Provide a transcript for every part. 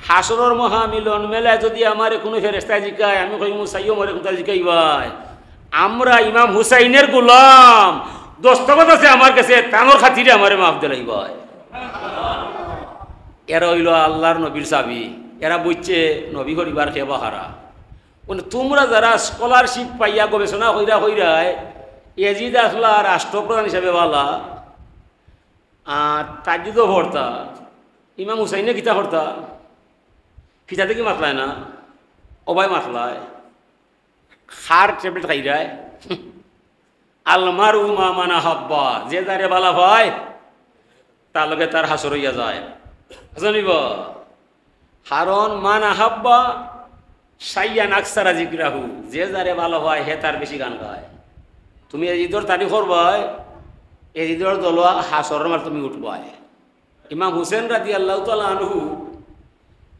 হাসরের মহামিলন মেলায় যদি আমার কোনো ফেরেশতা জিকায় আমি কই মুসাইও মরে কোনটা জিকাই ভাই আমরা ইমাম হুসাইনের গোলাম দস্তখত আছে আমার কাছে তানোর খাতিরে আমারে মাফ দিলাই ভাই এরা হইল আল্লাহর নবীর চাবি এরা বুঝছে নবী করিবার খেবা হারা তোমরা যারা স্কলারশিপ পাইয়া গবেষণা হইরা হইরায় এজিদ আসলা রাষ্ট্রপ্রধান হিসাবে বালা তাজিদও ভর্তা ইমাম হুসাইনে কিতা ভর্তা ফিতাতে কি মাতলায় না অবাই মাতলায় খার ট্যাবলেট খাইরায় আলমার উমা মানা হাব্বা যে যারে বালা ভাই তার লগে তার হাসর হইয়া যায় জানিব হারন মানা হাব্বা সাইয়ান আকসারা জিগরাহু যে যারে ভালো হয় হে তার বেশি গান গায় তুমি এই ঈদর তারিখ করবাই এই ঈদর দল হাসরের মার তুমি উঠবাই ইমাম হুসেন রাদিয়াল্লাহু তাআলা আনহু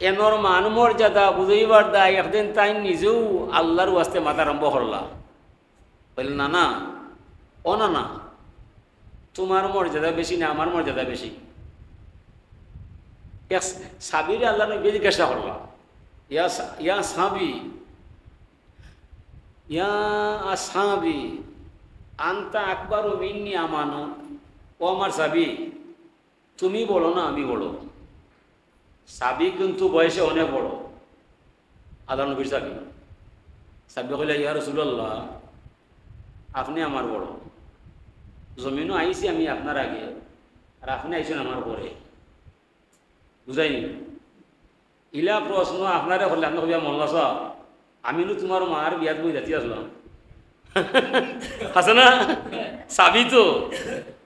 এনর মান মর্যাদা বুঝাইবার দায় একদিন তাই নিজেও আল্লাহর ওয়াস্তে মাথা আরম্ভ করলা বললেন না না ও না না তোমার মর্যাদা বেশি না আমার মর্যাদা বেশি সাবির আল্লাহ নবী জিজ্ঞাসা করলা ইয়া সাবি ইয়া আসহাবি আনতা আকবারু মিন্নি আমানা ও আমার সাবি তুমি বলো না আমি বলো সাবি কিন্তু বয়সে অনেক বড় আল্লাহ নবীর সাবি সাবি কইলা ইয়া রাসূলুল্লাহ আপনি আমার বড় জমিনও আইছি আমি আপনার আগে আর আপনি আইছেন আমার পরে বুঝাইনি ইলা প্রশ্ন আপনারে হলে আপনি কবিয়া মল্লা সাহ আমিও তোমার মার বিয়াত বই যাচ্ছি আসলাম আছে না সাবি তো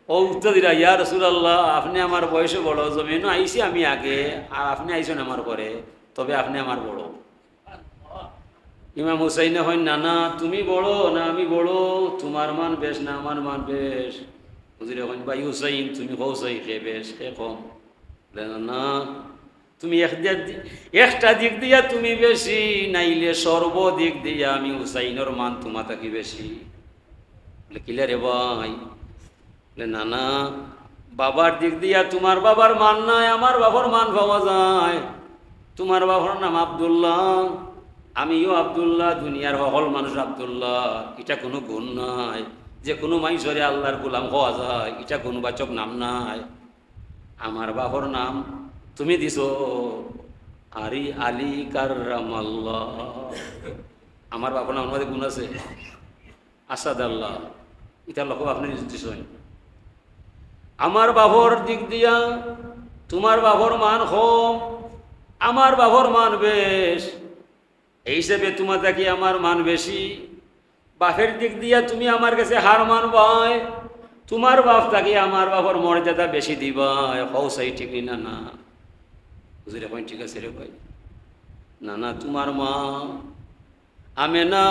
ও উত্তর দিলা ইয়া রাসূলুল্লাহ আপনি আমার বয়সে বড় জমিনও আইছি আমি আগে আর আপনি আইছেন আমার পরে তবে আপনি আমার বড় ইমাম হুসাইনে হয় না না তুমি বড় না আমি বড় তোমার মান বেশ না আমার মান বেশ বুঝলে হন ভাই হুসাইন তুমি হৌসাই খে বেশ খে কম না তুমি একটা দিক দিয়া তুমি বেশি নাইলে সর্বদিক দিয়া আমি হুসাইনের মান তোমার থাকি বেশি বলে কিলে রে ভাই বলে না না বাবার দিক দিয়া তোমার বাবার মান নাই আমার বাবার মান পাওয়া যায় তোমার বাবার নাম আব্দুল্লাহ আমিও আব্দুল্লাহ দুনিয়ার সকল মানুষ আব্দুল্লাহ এটা কোনো গুণ নাই যে কোনো মানুষরে আল্লাহর গোলাম হওয়া যায় এটা কোনো বাচক নাম নাই আমার বাবার নাম তুমি দিছো আরি আলী কাররামাল্লাহ আমার বাবার নাম আমাদের গুণ আছে আসাদ আল্লাহ এটার লক্ষ্য আপনি দিছেন আমার বাবর দিক দিয়া তোমার বাবর মান কম আমার বাবর মান বেশ এই হিসেবে তোমার থাকি আমার মান বেশি বাপের দিক দিয়া তুমি আমার কাছে হার মানবাই তোমার বাপ থাকি আমার বাপর মর্যাদা বেশি দিবাই হৌসাই ঠিক না না বুঝলে ভাই ঠিক আছে রে ভাই না না তোমার মা আমি না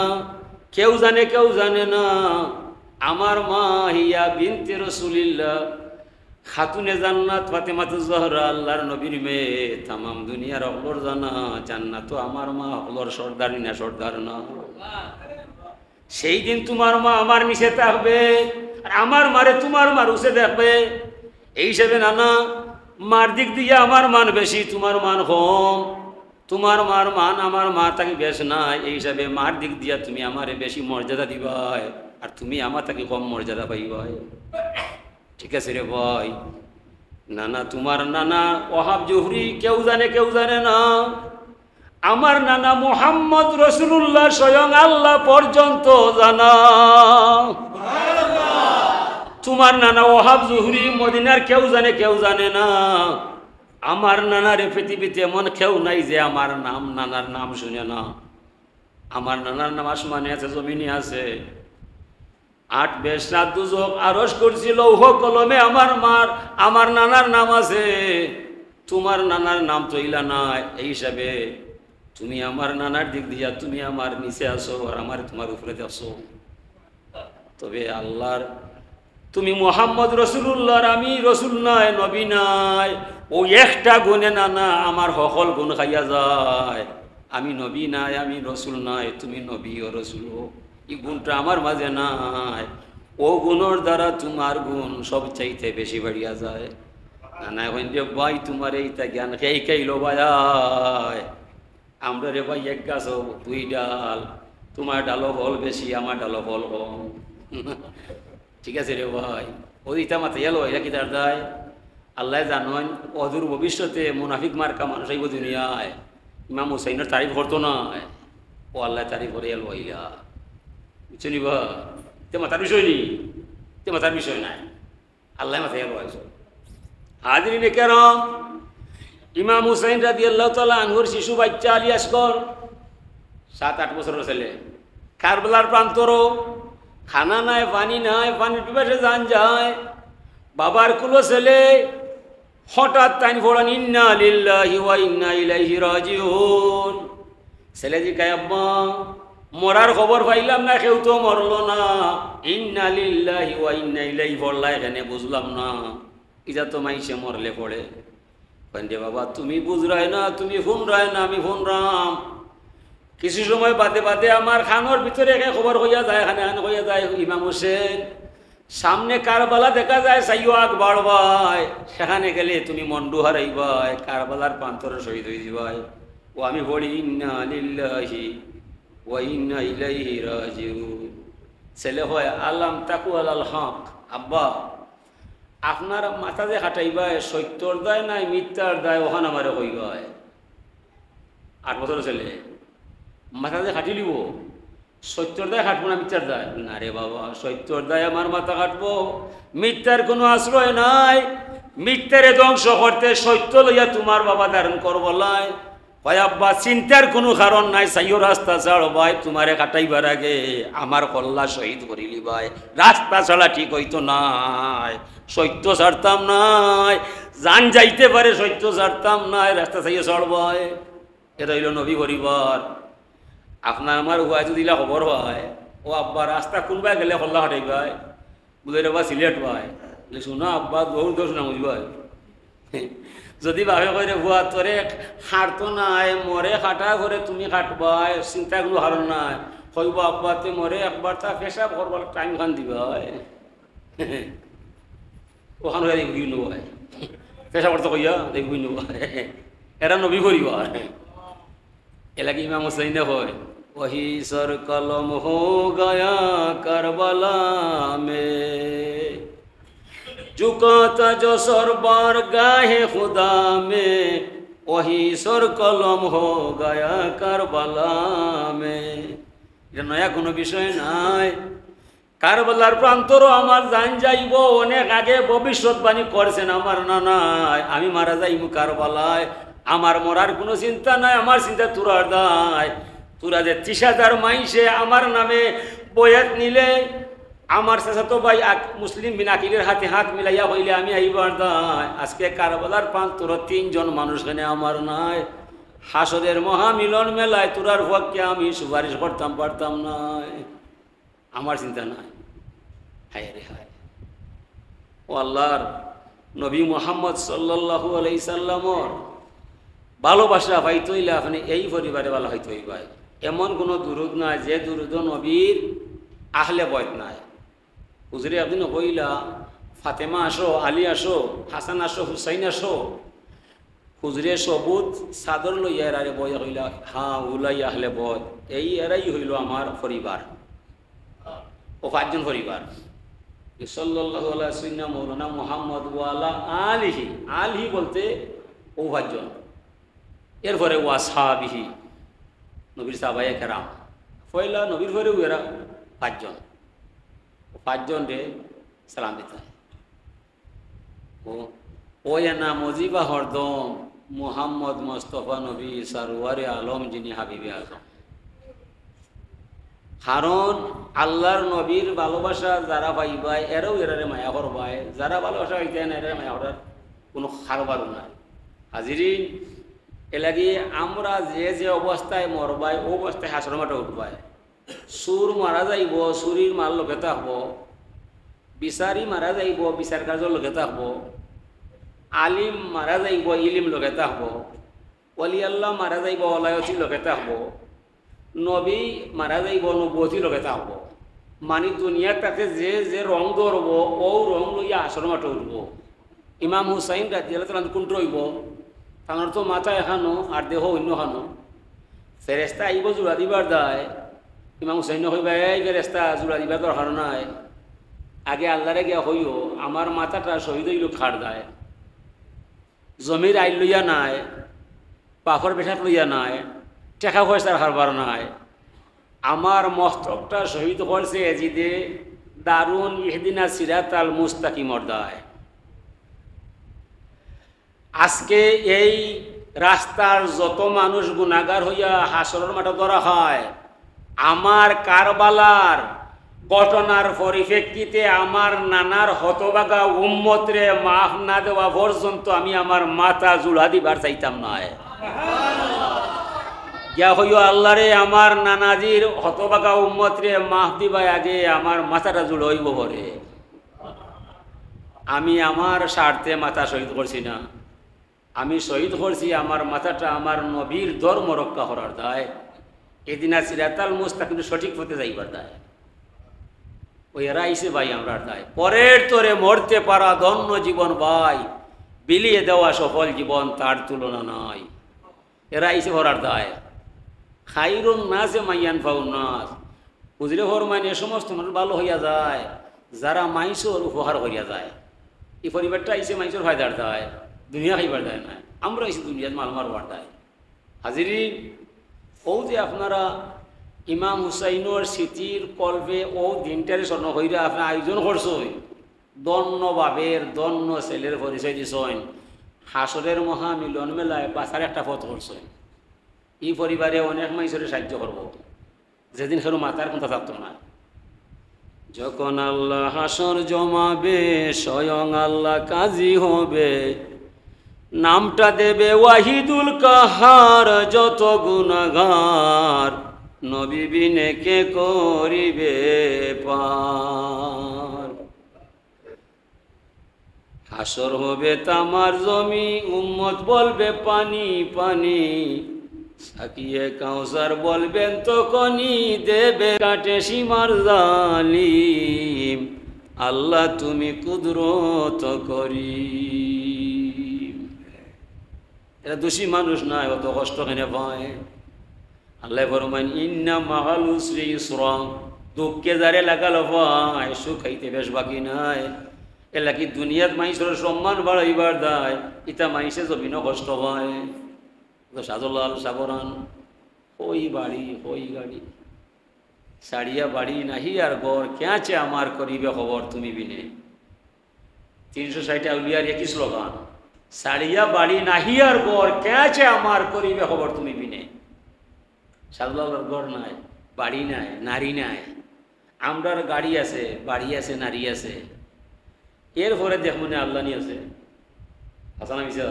কেউ জানে না আমার মা হিয়া বিনতে রাসূলিল্লাহ খাতুনে জান্নাত ফাতেমাতুজ জহরা আল্লাহর নবীর মেয়ে তামাম দুনিয়ার অকলর জানা জান্নাত আমার মা অকলর সর্দারি না সর্দার না সেই দিন তোমার মা আমার নিচে থাকবে আর আমার মারে তোমার মার উসে দেখবে এই হিসেবে নানা মার দিক দিয়ে আমার মান বেশি তোমার মান কম তোমার মার মান আমার মা তাকে বেশ নাই এই হিসাবে মার দিক দিয়া তুমি আমারে বেশি মর্যাদা দিবাই আর তুমি আমার তাকে কম মর্যাদা পাইবাই ঠিক আছে রে ভাই নানা তোমার নানা ওয়াহাব জোহরি কেউ জানে না আমার নানা মুহাম্মদ রাসূলুল্লাহ স্বয়ং আল্লাহ পর্যন্ত জানা তোমার নানা ওয়াহাব জোহরি মদিনার কেউ জানে না আমার নানার পৃথিবীতে এমন কেউ নাই যে আমার নাম নানার নাম শুনে না আমার নানার নাম আসমানে আছে জমিনে আছে 8 বেশ রাত দুজক আরশ করছিল লৌহ কলমে আমার নানার নাম আছে তোমার নানার নাম তো ইলা নাই এই হিসাবে তুমি আমার নানার দিক দিয়া তুমি আমার নিচে আসো আর আমার তোমার উপরে আসো তবে আল্লাহর তুমি মুহাম্মদ রাসূলুল্লাহর আমি রাসূল নাই নবী নাই ও একটা গুণে নানা আমার সকল গুণ খাইয়া যায় আমি নবী নাই আমি রাসূল নাই তুমি নবী ও রাসূল এই গুণটা আমার মাঝে নাই ও গুণের দ্বারা তোমার গুণ সব চাইতে বেশি বাড়িয়া যায় না না এখন যে ভাই তোমার এইটা জ্ঞান খেয়ে খেইলো ভাই আমরা রে ভাই এক গাছ দুই ডাল, তোমার ডালও ফল বেশি আমার ডালও ফল কম। ঠিক আছে রে ভাই, ওইটা মাথায় এলো এরা কি তার দেয় আল্লাহ জানেন অদূর ভবিষ্যতে মুনাফিক মার্কা মানুষ আইব দুনিয়ায়। ইমাম হুসাইনের তারিফ করতো না, ও আল্লাহ তারিফ করে এলো ইয়া, বুঝছো নি বা তে মাথার বিষয় নি, তে মাথার বিষয় নাই, আল্লাহ মাথায় এলো আইসো। হাজরিনে কেরম, ইমাম হুসাইন রাদিয়াল্লাহু তাআলা আনহুর শিশু বাচ্চা আলী আসগর 7-8 বছরের ছেলে, কারবালার প্রান্তরও খানা নাই পানি নাই, পানির পিপাসে জান যায়। বাবার কুলো ছেলে হঠাৎ তাই পড়ান ইন্না লিল্লাহি ওয়া ইন্না ইলাইহি রাজিউন। ছেলে জিজ্ঞাসা আব্বা মরার খবর পাইলাম না, কেউ তো মরলো না, ইন্না লিল্লাহি ওয়া ইন্না ইলাইহি পড়লা এখানে বুঝলাম না, ইজা তো মাইসে মরলে পড়ে। কইন্দে বাবা তুমি বুঝরাই না, তুমি ফোন রায় না, আমি ফোন রাম। কিছু সময় বাদে বাদে আমার খানোর ভিতরে একে খবর হইয়া যায়, এখানে হইয়া যায় ইমাম হোসেন সামনে কারবালা দেখা যায়, সাইও আগ বাড়বাই, সেখানে গেলে তুমি মন্ডু হারাইবাই, কারবালার প্রান্তরে শহীদ হয়ে যাবাই। ও আমি বলি ইন্না লিল্লাহি ওয়া ইন্না ইলাইহি রাজিউন। ছেলে হয় আল্লাম তাকু আলাল হক, আব্বা আপনার মাথা যে হাঁটাইবাই সত্যর দায় নাই মিথ্যার দায় ওখান আমারে কইবাই। 8 বছর ছেলে মাথা যে হাঁটি লিব, সত্যর দায় হাঁটবো না মিথ্যার দায়? না রে বাবা, সত্যর দায় আমার মাথা হাঁটবো, মিথ্যার কোনো আশ্রয় নাই, মিথ্যারে ধ্বংস করতে সত্য লইয়া তোমার বাবা ধারণ করবলাই। হয় আব্বা চিন্তার কোনো কারণ নাই, সাইও রাস্তা ছাড় ভাই, তোমারে কাটাইবার আগে আমার কল্লা শহীদ করিলি ভাই, রাস্তা ছাড়া ঠিক হইতো নাই, সত্য ছাড়তাম নাই, জান যাইতে পারে সত্য ছাড়তাম নাই, রাস্তা চাইয়ে চড়বাই। এটা হইল নবী পরিবার। আপনার আমার হুয়া যদি খবর হয় ও আব্বা রাস্তা কোনবাই গেলে কল্লা হাঁটাইবাই, বুঝে রে বা সিলেট ভাই, শোনা আব্বা দৌড় দৌড় না বুঝবাই। যদি ভাবে করে হুয়া তোরে হাঁটতো নাই, মরে হাঁটা করে তুমি হাঁটবাই, চিন্তা কোনো হারণ নাই, কইব আব্বা তে মরে একবার তা পেশাব করবার টাইম খান দিবাই, ওখানে দেখবি নবাই, পেশা করতে কইয়া দেখবি নবাই, এরা নবী করিবার। এলাকি ইমাম হুসাইনে হয় वही सर कलम हो गया करबला में, झुकाता जो सर बार गाहे खुदा में, वही सर कलम हो गया करबला में। এটা নয়া কোনো বিষয় নাই, কারবালার প্রান্তরও আমার জান যাইব, অনেক আগে ভবিষ্যৎবাণী করছেন আমার নানায়, আমি মারা যাইব কারবালায়, আমার মরার কোনো চিন্তা নাই, আমার চিন্তা তোরার দায়। তোরা যে 30,000 মাইসে আমার নামে বয়াত নিলে, আমার চাচাতো ভাই মুসলিম বিন আকিলের হাতে হাত মিলাইয়া হইলে আমি আইবার দায়। আজকে কারবালার প্রান্তর 3 জন মানুষ খানে আমার নাই, হাসদের মহামিলন মেলায় তোরার পক্ষে আমি সুপারিশ করতাম পারতাম নাই, আমার চিন্তা নাই। হায় রে হায়, ও আল্লাহর নবী মুহাম্মদ সাল্লাল্লাহু আলাইহি সাল্লামর ভালোবাসা পাইতে হইলে আপনি এই পরিবারে ভালো হইতে হইবাই। এমন কোনো দুরুদ নাই যে দুরুদ নবীর আহলে বয়ত নাই। হুজুরে একদিন কইলা ফাতেমা আসো, আলী আসো, হাসান আসো, হুসাইন আসো, হুজুরে সবুত চাদর লইয়া এরারে বইয়া কইলা হ্যাঁ উলাই আহলে বয়ত, এই এরাই হইল আমার পরিবার, ও 5 জন পরিবার। সাল্লাল্লাহু আলাইহি ওয়াসাল্লাম মৌলানা মুহাম্মদ ওয়ালা আলিহি, আলিহি বলতে ও 5 জন। এরপরে ওয়াসাবিহি নবীর সাহাবায়ে কেরাম, পয়লা নবীর পরে এরা 5 জন, 5 জন রে সালাম দিতে হয়। ও না মজিবা হরদম মুহাম্মদ মুস্তাফা নবী সারওয়ারে আলম যিনি হাবিবে আজম। কারণ আল্লাহর নবীর ভালোবাসা যারা পাইবাই এরাও এরারে মায়া করবাই, যারা ভালোবাসা হইতে না এরা মায়া করার কোনো কারবারও নাই। হাজিরিন, এলাকি আমরা যে যে অবস্থায় মরবাই ও অবস্থায় হাসরমাটা উঠবাই। সুর মারা যাইব, সুরির মার লোকে থাকবো, বিচারি মারা যাইব, বিচার কার্যর লোকে থাকবো, আলিম মারা যাইব, ইলিম লোকে থাকবো, ওলি আল্লাহ মারা যাইব, ওলায়তি লোকে থাকবো, নবী মারা যাইব, নবতী লোকে থাকবো। মানে দুনিয়ার তাতে যে যে রং ধরবো ও রং লইয়া হাসরমাটা উঠবো। ইমাম হুসাইন রাদিয়াল্লাহু তাআলা কোনটা হইব তার তো মাথা এখানো আর দেহ অন্য খানো ফেরেস্তা আইব জোড়া দিবার দায় ইমাম হুসাইন কইবা এই ফেরেস্তা জোড়া দিবার দরকার নাই আগে আল্লাহরে গিয়া হইও আমার মাথাটা শহীদ হইল খাড় দেয় জমির আইল লইয়া নাই পাফর বেশাক লইয়া নাই টেকা পয়সার হারবার নাই আমার মস্তকটা শহীদ করছে এজিদে দারুন ইহদিনা সিরাতাল মুস্তাকিমর দায় আজকে এই রাস্তার যত মানুষ গুনাহগার হইয়া হাসরের মাঠে ধরা হয় আমার কারবালার ঘটনার পরিপ্রেক্ষিতে আমার নানার হতবাগা উম্মতরে মাফ না দেওয়া পর্যন্ত আমি আমার মাথা জুড়া দিবার চাইতাম না গিয়া হইও আল্লাহরে আমার নানাজির হতবাগা উম্মতরে মাফ দিবা আগে আমার মাথাটা জুড়াইব পরে আমি আমার স্বার্থে মাথা শহীদ করছি না আমি শহীদ করছি আমার মাথাটা আমার নবীর ধর্ম রক্ষা করার দায় এদিনা সিরাতাল মুস্তাকিম সঠিক পথে যাইবার দায় ওই এরা আইসে ভাই আমরা দায় পরের তোরে মরতে পারা ধন্য জীবন ভাই বিলিয়ে দেওয়া সফল জীবন তার তুলনা নাই এরা আইসে ভরার দায় খাইরুন নাসে মাইয়ান ফাউন নাস বুঝলে ফরমান এ সমস্ত মানুষ ভালো হইয়া যায় যারা মাইসর উপহার হইয়া যায় এই পরিবারটা আইসে মাইসর ফায়দার দায় দুনিয়া খাইবার দেয় না আমরা এসে দুনিয়াত মাল মারবার দেয় হাজিরিন ও যে আপনারা ইমাম হুসাইনের স্মৃতির কল্পে ও দিনটারে স্বর্ণ হইরা আপনার আয়োজন করছেন দন্য বাবের দন্য ছেলের পরিচয় দিছেন হাসরের মহামিলন মেলায় বাঁচার একটা পথ করছেন এই পরিবারে অনেক মানুষের সাহায্য করব যেদিন খেলো মাতার কথা থাকতো না যখন আল্লাহ হাসর জমাবে স্বয়ং আল্লাহ কাজী হবে নামটা দেবে ওয়াহিদুল কাহার যত গুনাহগার নবী বিনে কে করিবে পার হাসর হবে তামার জমি উম্মত বলবে পানি পানি সাকিয়ে কাউসার বলবেন তো কনি দেবে কাটে সীমার জালিম আল্লাহ তুমি কুদরত করি এরা দোষী মানুষ নাই অত কষ্ট কেনে পায় আল্লাহ ফরমান ইন্না মাআল উসরি ইসরা দুঃখে যারে লাগালো পায় সুখ খাইতে বেশ বাকি নাই এলা কি দুনিয়াত মানুষের সম্মান বাড়াইবার দায় ইটা মানুষে জমিনও কষ্ট হয় সাজলাল সাবরান হই বাড়ি হই গাড়ি সাড়িয়া বাড়ি নাহি আর গড় কেঁচে আমার করিবে খবর তুমি বিনে 360 আউলিয়ার একই স্লোগান সাড়িয়া বাড়ি নাহি আর গড় কেঁচে আমার করিবে খবর তুমি বিনে সাজলালের গড় নাই বাড়ি নাই নারী নাই আমরার গাড়ি আছে বাড়ি আছে নারী আছে এরপরে দেখ মনে আল্লাহ নি আছে হাসানা মিশা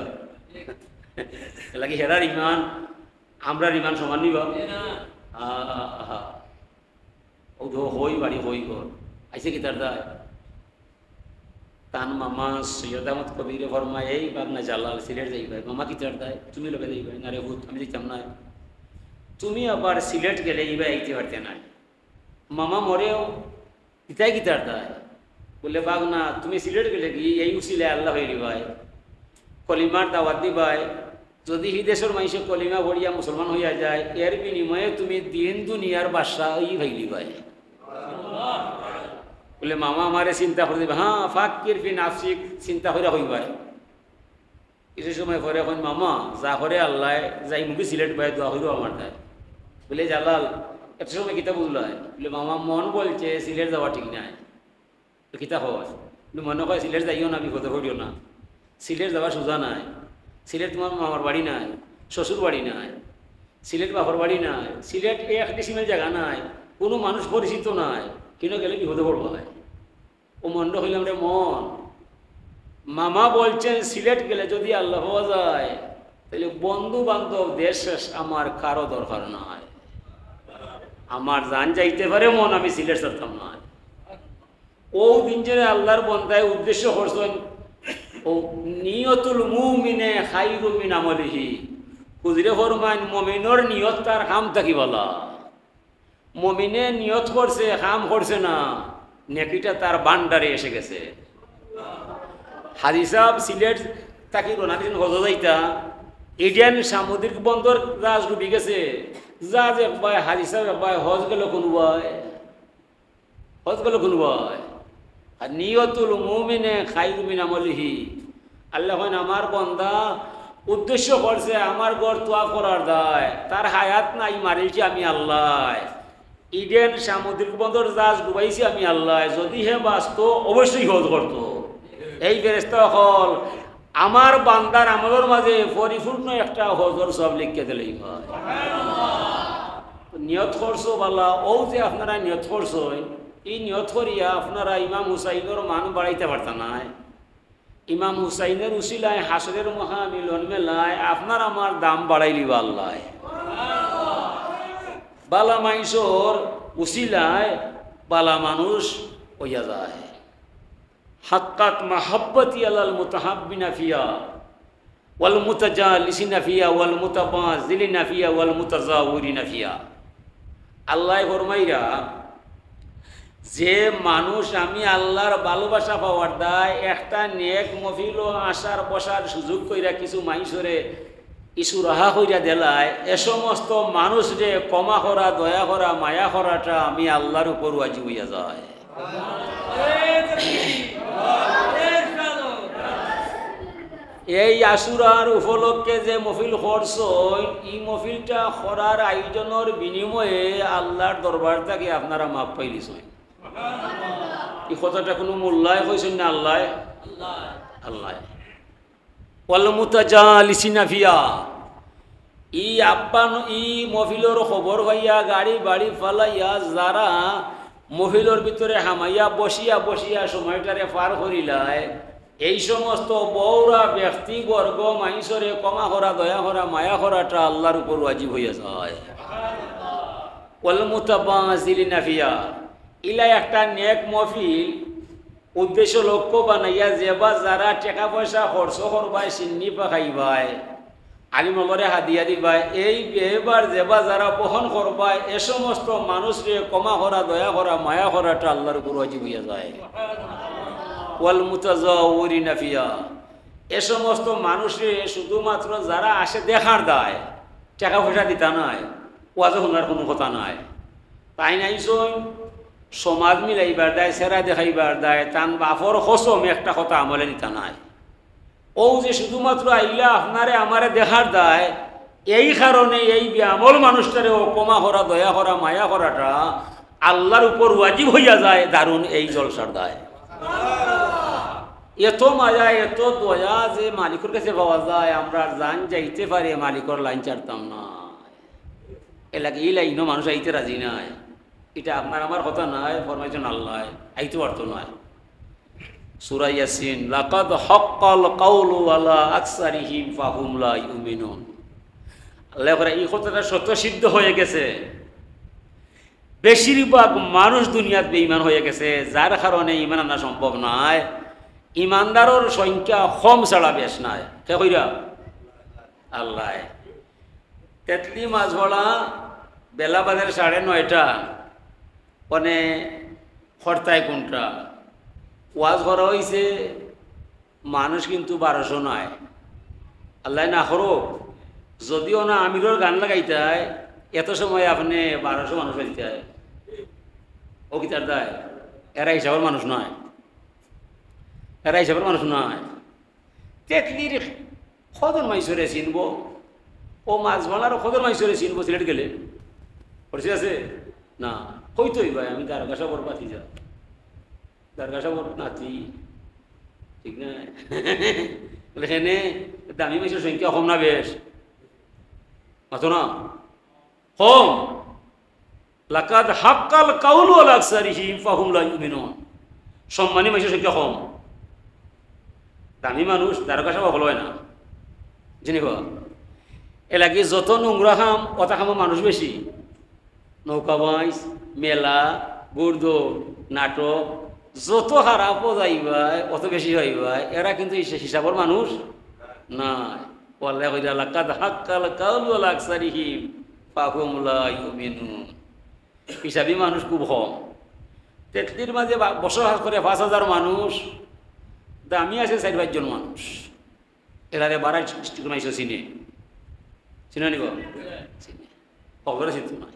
লাগে হেরার ইমান আমরার ইমান সমান নিবা হই বাড়ি হই ঘর আইসে কি তার দায় তান মামা সৈয়দ আহমদ কবির ফরমা এই বাগনা জালাল সিলেট যাইবাই মামা কি তার দায় তুমি লোকে যাইবাই না রে ভূত আমি দেখতাম না তুমি আবার সিলেট গেলে এইবার আইতে পারতে না মামা মরেও ইতাই কি তার দায় বলে বাগনা তুমি সিলেট গেলে কি এই উচিলে আল্লাহ হইলি ভাই কলিমার দাওয়াত দিবাই যদি হি দেশের মানুষে কলিমা ভরিয়া মুসলমান হইয়া যায় এর বিনিময়ে তুমি দিন দুনিয়ার বাদশাহ হইলি ভাই বলে মামা আমারে চিন্তা করে দিবে হ্যাঁ ফাকির ফি নাফসিক চিন্তা করে হইবাই কিছু সময় পরে এখন মামা যা করে আল্লাহ যাই মুখে সিলেট পাই দোয়া হইল আমার তাই বলে জালাল একটা সময় কিতা বুঝলো বলে মামা মন বলছে সিলেট যাওয়া ঠিক নাই কিতা হয় মনে হয় সিলেট যাইও না বিপদে করিও না সিলেট যাওয়া সোজা নাই সিলেট তোমার মামার বাড়ি নাই শ্বশুর বাড়ি নাই সিলেট বাপর বাড়ি নাই সিলেট এক ডিসিমেল জায়গা নাই কোনো মানুষ পরিচিত নাই কিন্তু গেলে বিপদে পড়ব হয় ও মনটা হইলাম রে মন মামা বলছেন সিলেট গেলে যদি আল্লাহ হওয়া যায় তাহলে বন্ধু বান্ধব দেশ শেষ আমার কারো দরকার নাই আমার জান যাইতে পারে মন আমি সিলেট ছাড়তাম না ও দিন যে আল্লাহর বন্দায় উদ্দেশ্য করছেন ও নিয়তুল মুমিনে খাইরু মিন আমলিহি হুজুরে ফরমান মুমিনের নিয়ত তার কাম থাকি বলা মুমিনে নিয়ত করছে কাম করছে না নেকিটা তার বান্ডারে এসে গেছে হাজি সাহেব সিলেট থাকি রোনাদিন হজ যাইতা ইন্ডিয়ান সামুদ্রিক বন্দর জাহাজ ডুবি গেছে। জাহাজ একবার হাজি সাহেব একবার হজ গেল কোনবাই, হজ গেল কোনবাই। আর নিয়তুল মুমিনে খাইরু মিন আমলিহি। আল্লাহ কইন আমার বন্দা উদ্দেশ্য করছে আমার ঘর তোয়া করার দায়, তার হায়াত নাই মারিছি আমি আল্লাহ। ইডেন সামুদ্রিক বন্দর জাহাজ ডুবাইছি আমি আল্লাহ। যদি হে বাঁচত অবশ্যই হজ করত। এই ফেরেশতা হল আমার বান্দার আমলের মাঝে পরিপূর্ণ একটা হজর সব লিখে দিলেই হয়। নিয়ত করছো বালা, ও যে আপনারা নিয়ত করছো, এই নিয়ত করিয়া আপনারা ইমাম হুসাইনের মান বাড়াইতে পারত না। ইমাম হুসাইনের উসিলায় হাসরের মহামিলন মেলায় আপনার আমার দাম বাড়াইলিবা আল্লাহ। বালা মাইসর উসিলায় বালা মানুষ হইয়া যায়। হাক্কাত মাহাব্বতি আলাল মুতাহাব্বিনা ফিয়া ওয়াল মুতাজালিসিনা ফিয়া ওয়াল মুতাবাযিলিনা ফিয়া ওয়াল মুতাজাওয়িরিনা ফিয়া। আল্লাহ ফরমাইরা যে মানুষ আমি আল্লাহর ভালোবাসা পাওয়ার দায় একটা নেক মফিল আসার বসার সুযোগ কইরা কিছু মাইসরে কিছু রাহা কইরা দেলায়, এ সমস্ত মানুষ যে ক্ষমা করা, দয়া করা, মায়া করাটা আমি আল্লাহর উপর ওয়াজিব হইয়া যায়। এই আশুরার উপলক্ষে যে মফিল করছ, এই মফিলটা করার আয়োজনের বিনিময়ে আল্লাহর দরবার থেকে আপনারা মাপ পাইলিস। এই কথাটা কোনো মোল্লায় কইছেন না আল্লাহ? আল্লাহ ওয়াল মুতাজালিসিনা ফিয়া। ই আব্বান ই মফিলর খবর হইয়া গাড়ি বাড়ি ফালাইয়া যারা মফিলর ভিতরে হামাইয়া বসিয়া বসিয়া সময়টারে পার করিলায়, এই সমস্ত বৌরা ব্যক্তিবর্গ মাইসরে ক্ষমা করা, দয়া করা, মায়া করাটা আল্লাহর উপর ওয়াজিব হইয়া যায়। ওয়াল মুতাবাযিলিনা ফিয়া। ইলা একটা নেক মফিল উদ্দেশ্য লক্ষ্য বানাইয়া যেবা যারা টাকা পয়সা খরচ করবাই, চিন্নি পাখাইবাই, আলিমরে হাদিয়া দিবাই, এই বেবার যেবা যারা বহন করবাই, এ সমস্ত মানুষকে ক্ষমা করা, দয়া করা, মায়া করাটা আল্লাহর উপর ওয়াজিব হইয়া যায়। ওয়াল মুতাজাওয়িরিনা ফিয়া। এ সমস্ত মানুষে শুধুমাত্র যারা আসে দেখার দায়, টাকা পয়সা দিতা নাই, ওয়াজ শোনার কোনো কথা নাই, তাই নাইছই সমাজ মিলাইবার দায়, সেরা দেখাইবার দায়, তান বাফর কসম একটা কথা আমলে নিতা নাই। ও যে শুধুমাত্র আইলা আপনারে আমারে দেখার দায়, এই কারণে এই আমল মানুষটারে ও ক্ষমা করা, দয়া করা, মায়া করাটা আল্লাহর উপর ওয়াজিব হইয়া যায়। দারুণ এই জলসার দায়। এত মজা, এত দয়া যে মালিকের কাছে পাওয়া যায়, আমরা জান যাইতে পারি মালিকর লাইন ছাড়তাম না। এলাকা এই লাইনও মানুষ আইতে রাজি নাই। এটা আপনার আমার কথা নয়, ফরমাইছেন আল্লাহ, আইতে পারতো নয়। সূরা ইয়াসিন, লাকাদ হাক্কাল কাউলু আলা আকসারিহিম ফাহুম লা ইউমিনুন। আল্লাহ করে এই কথাটা সত্য সিদ্ধ হয়ে গেছে। বেশিরভাগ মানুষ দুনিয়াত বেঈমান হয়ে গেছে, যার কারণে ইমান আনা সম্ভব নয়। ইমানদারের সংখ্যা কম ছাড়া বেশ নাই। কে কইরা? আল্লাহ। তেতলি মাছ ভরা বেলা বাজার 9:30, মানে খরতায় কোনটা ওয়াজ করা হয়েছে, মানুষ কিন্তু 1200 নয়। আল্লাহ না করো, যদিও না আমিরের গান লাগাইতায় এত সময় আপনি 1200 মানুষ পাইতায়, ও কি তার দায়? এরা হিসাবের মানুষ নয়, এরা হিসাবের মানুষ নয়। তেতলির খদর মাইসরে চিনব, ও মাছ ভালার খদর মাইসরে চিনব সিলেট গেলে পরিচয় আছে না? হইতই ভাই, আমি দ্বারকা সাগর পাতি যা, দ্বারকা সাগর নাতি, ঠিক না? এখানে দামি মাইসের সংখ্যা কম না বেশ? মাতো না কম। লাকাদ হাক্কাল কাউলু আলা আকসারিহিম ফাহুম লা ইউমিনুন। সম্মানী মাইসের সংখ্যা কম, দামি মানুষ দ্বারকা সাগর হল না, জানিবা? এলাকি যত নোংরা খাম অত খামো মানুষ বেশি। নৌকা বাইস, মেলা, গুর্দ, নাটক যত খারাপ যাইবাই অত বেশি হইবাই, এরা কিন্তু হিসাবের মানুষ নাই। আল্লাহ কইরা লাকাদ হাক্কাল কাউলু আলা আকসারিহিম ফাহুম লা ইউমিনুন। হিসাবী মানুষ খুব কম। তেতলির মাঝে বসবাস করে 5000 মানুষ, আমি আছে 4-5 জন মানুষ এরারে বাড়াই মাইসো চিনে চিনে নিব চিনে খবর আছে তোমার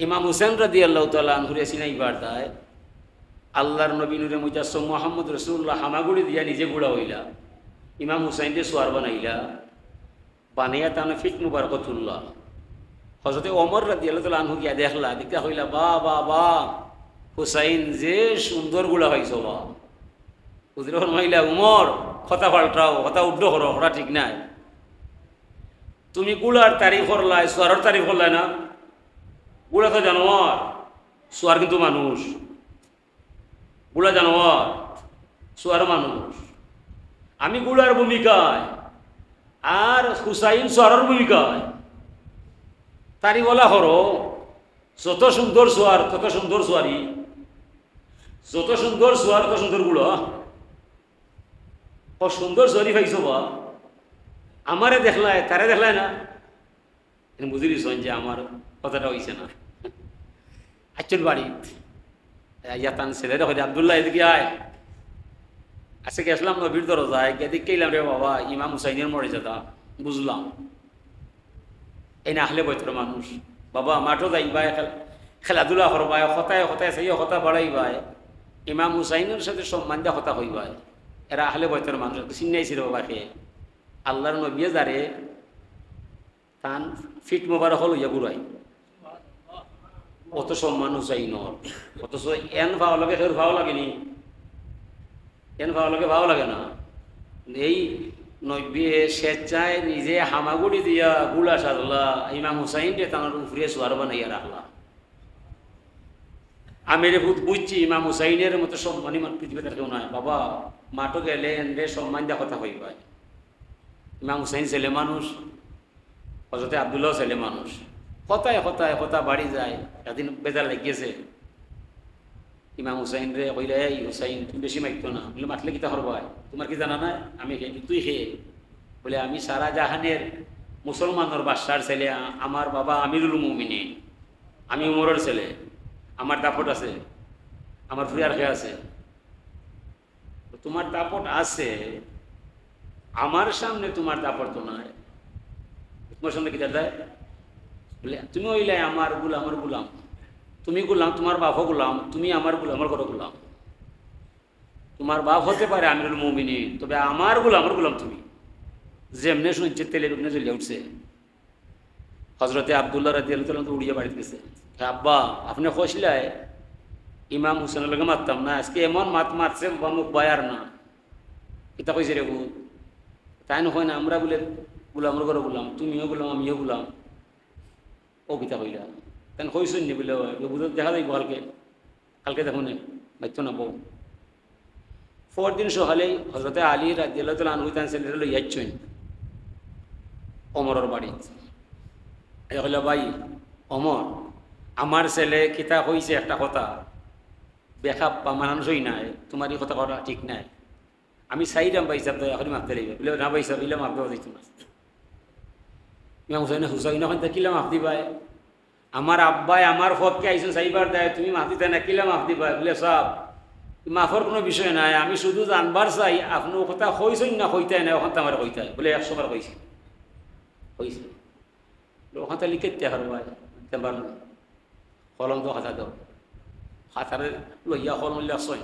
ইমাম হুসেন রাদিয়াল্লাহু তাআলা আনহুরে চিনাইবার দায় আল্লাহর নবী নূরে মুজাসসাম মুহাম্মদ রাসূলুল্লাহ হামাগুড়ি দিয়া নিজে বুড়া হইলা ইমাম হুসাইনকে সোয়ার বানাইলা বানাইয়া তানে ফিট মুবারকতুল্লাহ হযরতে ওমর রাদিয়াল্লাহু তাআলা আনহু গিয়া দেখলা দেখা হইলা বা হুসাইন যে সুন্দর গুলা হইছো বা হুজুর ফরমাইলা উমর কথা পাল্টাও কথা উদ্ধ করো ওরা ঠিক নাই তুমি গুলার তারিফ করলাই সোয়ারের তারিফ করলাই না গুলা তো জানোয়ার সোয়ার কিন্তু মানুষ গুলা জানোয়ার সোয়ার মানুষ আমি গুলার ভূমিকায় আর হুসাইন সোয়ারের ভূমিকায় তারি বলা হরো যত সুন্দর সোয়ার তত সুন্দর সোয়ারি যত সুন্দর সোয়ার তত সুন্দর গুলা ও সুন্দর সোয়ারি পাইছ বা আমারে দেখলায় তারে দেখলায় না বুঝি দিছেন যে আমার কথাটা হইছে না আচ্ছন বাড়ি ইয়াতান ছেলেরা হইলে আব্দুল্লাহ এদিকে আয় আজকে গেছিলাম নবীর দরজায় এদিক কেলাম রে বাবা ইমাম হুসাইনের মর্যাদা বুঝলাম এই না আহলে বৈতর মানুষ বাবা মাঠও যাইবাই খেলাধুলা করবাই হতায় হতায় সেই হতা বাড়াইবাই ইমাম হুসাইনের সাথে সম্মান দিয়া হতা হইবাই এরা আহলে বৈতর মানুষ চিনাইছিল বাবাকে আল্লাহর নবিয়ে যারে তান ফিট মোবারক লইয়া ঘুরাই অত সম্মান হুসাইনর অথচ এন ভাও লাগে ফের ভাও লাগেনি এন ভাও লাগে ভাও লাগে না এই নব্বে স্বেচ্ছায় নিজে হামাগুড়ি দিয়া গুলা সাজলা ইমাম হুসাইন রে তার উপরে সোয়ার বানাইয়া রাখলা আমি রে বুঝছি ইমাম হুসাইনের মতো সম্মানী পৃথিবীতে কেউ নয় বাবা মাঠও গেলে এনরে সম্মান দেওয়া কথা হইবাই ইমাম হুসাইন ছেলে মানুষ হযরতে আব্দুল্লাহ ছেলে মানুষ হতায় হতায় হতা বাড়ি যায় একদিন বেজার লাগিয়েছে ইমাম হুসাইন রে কইলে এই হুসাইন তুমি বেশি মাইতো না বলে মাতলে কিতা করবাই তোমার কি জানা না আমি খেয়ে তুই খেয়ে বলে আমি সারা জাহানের মুসলমানের বাদশার ছেলে আমার বাবা আমিরুল মুমিনিন আমি উমরের ছেলে আমার দাপট আছে আমার ফুরিয়ার খেয়ে আছে তোমার দাপট আছে আমার সামনে তোমার দাপট তো নাই তোমার সামনে কিতা দেয় বলে তুমি হইলে আমার গুলাম তুমি গুলাম তোমার বাপও গুলাম তুমি আমার গুলামের ঘরে গুলাম তোমার বাপ হতে পারে আমিরুল মুমিনিন তবে আমার গুলাম তুমি যেমনে শুনছে তেলে বেগুনে জ্বলিয়ে উঠছে হযরতে আব্দুল্লাহ রাদিয়াল্লাহু তাআলা উড়িয়ে বাড়িতে গেছে আব্বা আপনি কইছিলেন ইমাম হুসেনের লগে মারতাম না আজকে এমন মারছে মুখ বায়ার না এটা কইছে রে গো তাই না হয় না আমরা বলে গুলামের ঘরে গুলাম তুমিও গুলাম আমিও গুলাম ও কিতা কইলা তেন কইসুন নি বলে বুঝতে দেখা যাইব কালকে দেখুন বাইতো না বউ পরদিন সকালেই হযরতে আলী রাদিয়াল্লাহু তাআলা আনহু তান ছেলেরা লই যাচ্ছেন ওমরের বাড়ি এই হলো ভাই ওমর আমার ছেলে কিতা কইছে একটা কথা বেখা মানুষই নাই তোমার এই কথা করা ঠিক নাই আমি চাইলাম ভাই সাহেব এখনই মাপতে লাগবে বলে না ভাই সাহেব ইলাম মাপতে দিত না ইমাম হুসাইন এখন দেখিলাম মাপ দিবাই আমার আব্বাই আমার ফতকে আইসুন চাইবার দেয় তুমি মাপ দিতে না কিলাম মাপ দিবাই বলে সব মাফর কোনো বিষয় নাই আমি শুধু জানবার চাই আপনার কথা কইছেন না কইতাই না ওখান আমার কইতাই বলে 100 বার কইছে কইছে ওখান থেকে লিখে দিয়ে হারবাই পারল কলম তো খাতা দাও খাতারে লইয়া কলম লিখছই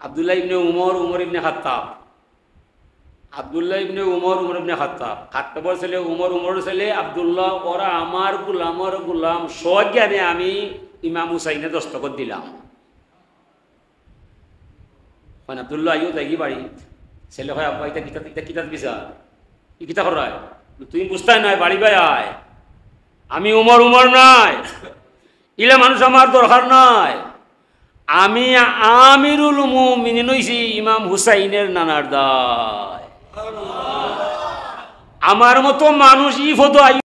আব্দুল্লাহ ইবনে উমর ইবনে খাত্তাব আব্দুল্লাহ ইবনে উমর ইবনে খাত্তাব খাত্তাবর ছেলে উমরের ছেলে আব্দুল্লাহ ওরা আমার গুলাম সজ্ঞানে আমি ইমাম হুসাইনের দস্তখত দিলাম আব্দুল্লাহ আইও যাই বাড়ি ছেলে হয় আব্বা এটা কিতাব দিছা কি কিতা করায় তুমি বুঝতাই নাই বাড়ি বাই আয় আমি উমর নাই ইলা মানুষ আমার দরকার নাই আমি আমিরুল মুমিনিন হইছি ইমাম হুসাইনের নানার দায় আমার মতো মানুষ ই ফটো